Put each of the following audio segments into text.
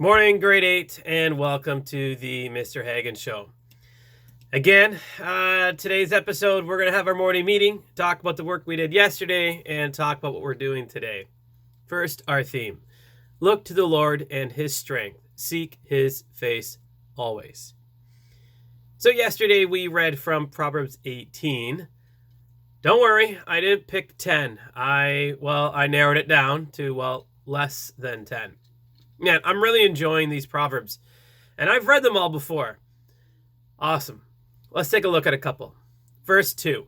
Morning, grade 8, and welcome to the Mr. Hagen Show. Again, today's episode, we're going to have our morning meeting, talk about the work we did yesterday, and talk about what we're doing today. First, our theme. Look to the Lord and His strength. Seek His face always. So yesterday we read from Proverbs 18. Don't worry, I didn't pick 10. I narrowed it down to, less than 10. Man, I'm really enjoying these Proverbs, and I've read them all before. Awesome. Let's take a look at a couple. Verse 2.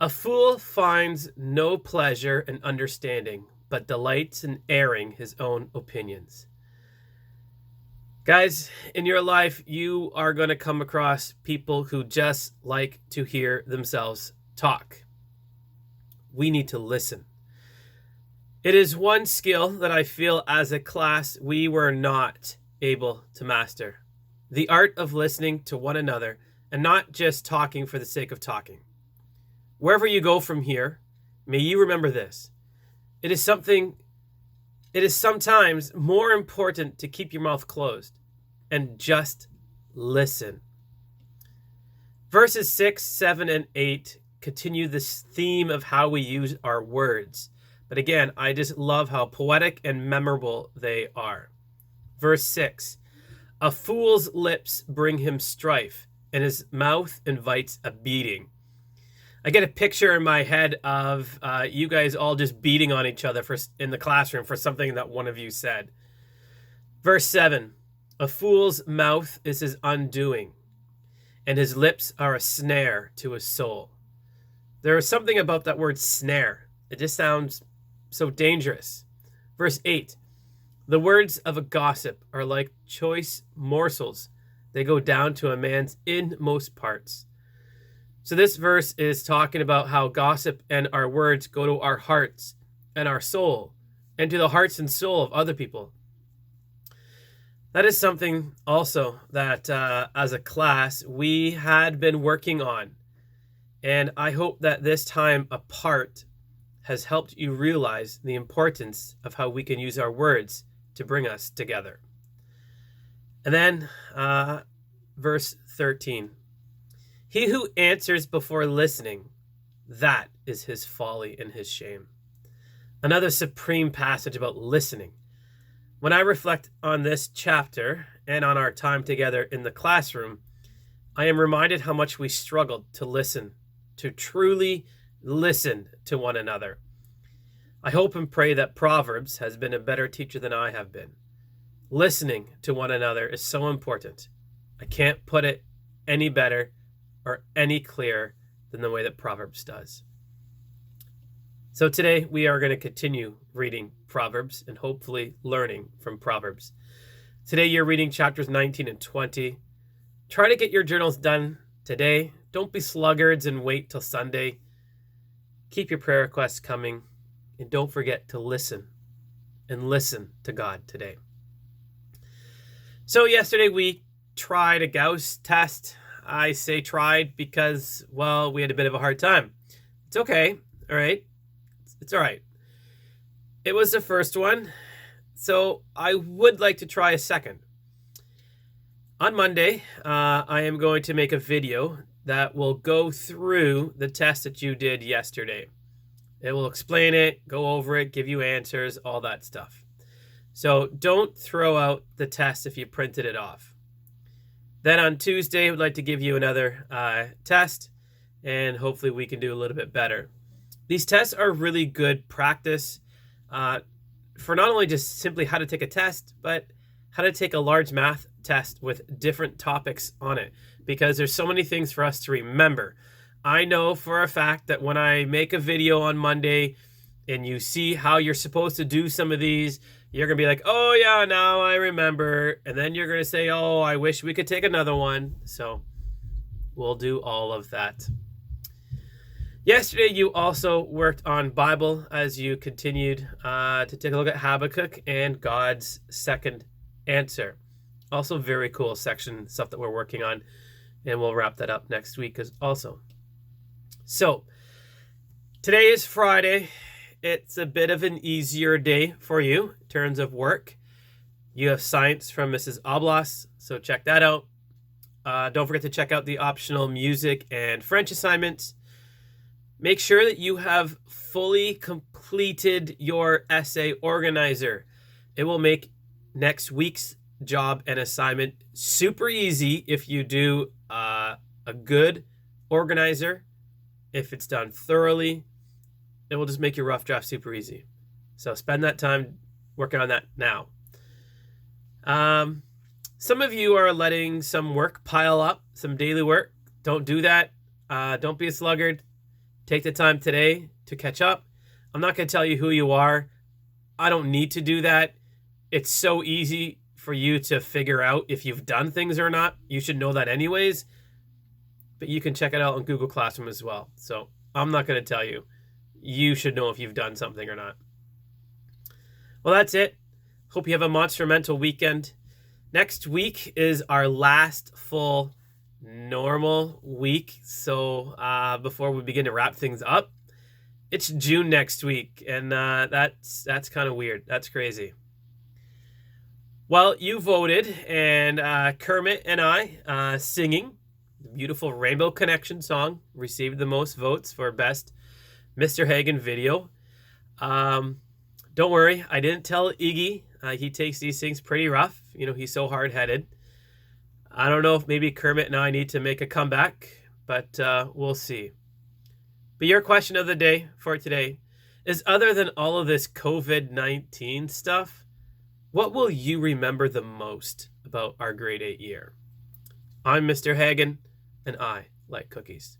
A fool finds no pleasure in understanding, but delights in airing his own opinions. Guys, in your life, you are going to come across people who just like to hear themselves talk. We need to listen. It is one skill that I feel as a class we were not able to master. The art of listening to one another and not just talking for the sake of talking. Wherever you go from here, may you remember this. It is sometimes more important to keep your mouth closed and just listen. Verses 6, 7, and 8 continue this theme of how we use our words. But again, I just love how poetic and memorable they are. Verse 6, a fool's lips bring him strife, and his mouth invites a beating. I get a picture in my head of you guys all just beating on each other in the classroom for something that one of you said. Verse 7, a fool's mouth is his undoing, and his lips are a snare to his soul. There is something about that word snare. It just sounds so dangerous. Verse 8, the words of a gossip are like choice morsels. They go down to a man's inmost parts. So this verse is talking about how gossip and our words go to our hearts and our soul and to the hearts and soul of other people. That is something also that as a class we had been working on. And I hope that this time apart has helped you realize the importance of how we can use our words to bring us together. And then verse 13. He who answers before listening, that is his folly and his shame. Another supreme passage about listening. When I reflect on this chapter and on our time together in the classroom, I am reminded how much we struggled to listen, to truly listen to one another. I hope and pray that Proverbs has been a better teacher than I have been. Listening to one another is so important. I can't put it any better or any clearer than the way that Proverbs does. So today we are going to continue reading Proverbs and hopefully learning from Proverbs. Today you're reading chapters 19 and 20. Try to get your journals done today. Don't be sluggards and wait till Sunday. Keep your prayer requests coming, and don't forget to listen and listen to God today. So yesterday we tried a Gauss test. I say tried because, we had a bit of a hard time. It's okay, all right? It's all right. It was the first one, so I would like to try a second. On Monday, I am going to make a video that will go through the test that you did yesterday. It will explain it, go over it, give you answers, all that stuff. So don't throw out the test if you printed it off. Then on Tuesday, I would like to give you another test, and hopefully we can do a little bit better. These tests are really good practice for not only just simply how to take a test, but how to take a large math test with different topics on it, because there's so many things for us to remember. I know for a fact that when I make a video on Monday and you see how you're supposed to do some of these, you're going to be like, oh yeah, now I remember. And then you're going to say, oh, I wish we could take another one. So we'll do all of that. Yesterday, you also worked on Bible as you continued to take a look at Habakkuk and God's second answer. Also very cool section, stuff that we're working on. And we'll wrap that up next week also. So today is Friday. It's a bit of an easier day for you in terms of work. You have science from Mrs. Oblas, so check that out. Don't forget to check out the optional music and French assignments. Make sure that you have fully completed your essay organizer. It will make next week's job and assignment super easy if you do a good organizer. If it's done thoroughly, it will just make your rough draft super easy. So spend that time working on that now. Some of you are letting some work pile up, some daily work. Don't do that. Don't be a sluggard. Take the time today to catch up. I'm not going to tell you who you are. I don't need to do that. It's so easy for you to figure out if you've done things or not. You should know that anyways. But you can check it out on Google Classroom as well. So I'm not going to tell you. You should know if you've done something or not. Well, that's it. Hope you have a monumental weekend. Next week is our last full normal week. So before we begin to wrap things up, it's June next week. And that's kind of weird. That's crazy. Well, you voted, and Kermit and I singing the beautiful Rainbow Connection song received the most votes for best Mr. Hagen video. Don't worry, I didn't tell Iggy. He takes these things pretty rough. You know, he's so hard-headed. I don't know if maybe Kermit and I need to make a comeback, but we'll see. But your question of the day for today is, other than all of this COVID-19 stuff, what will you remember the most about our grade 8 year? I'm Mr. Hagen, and I like cookies.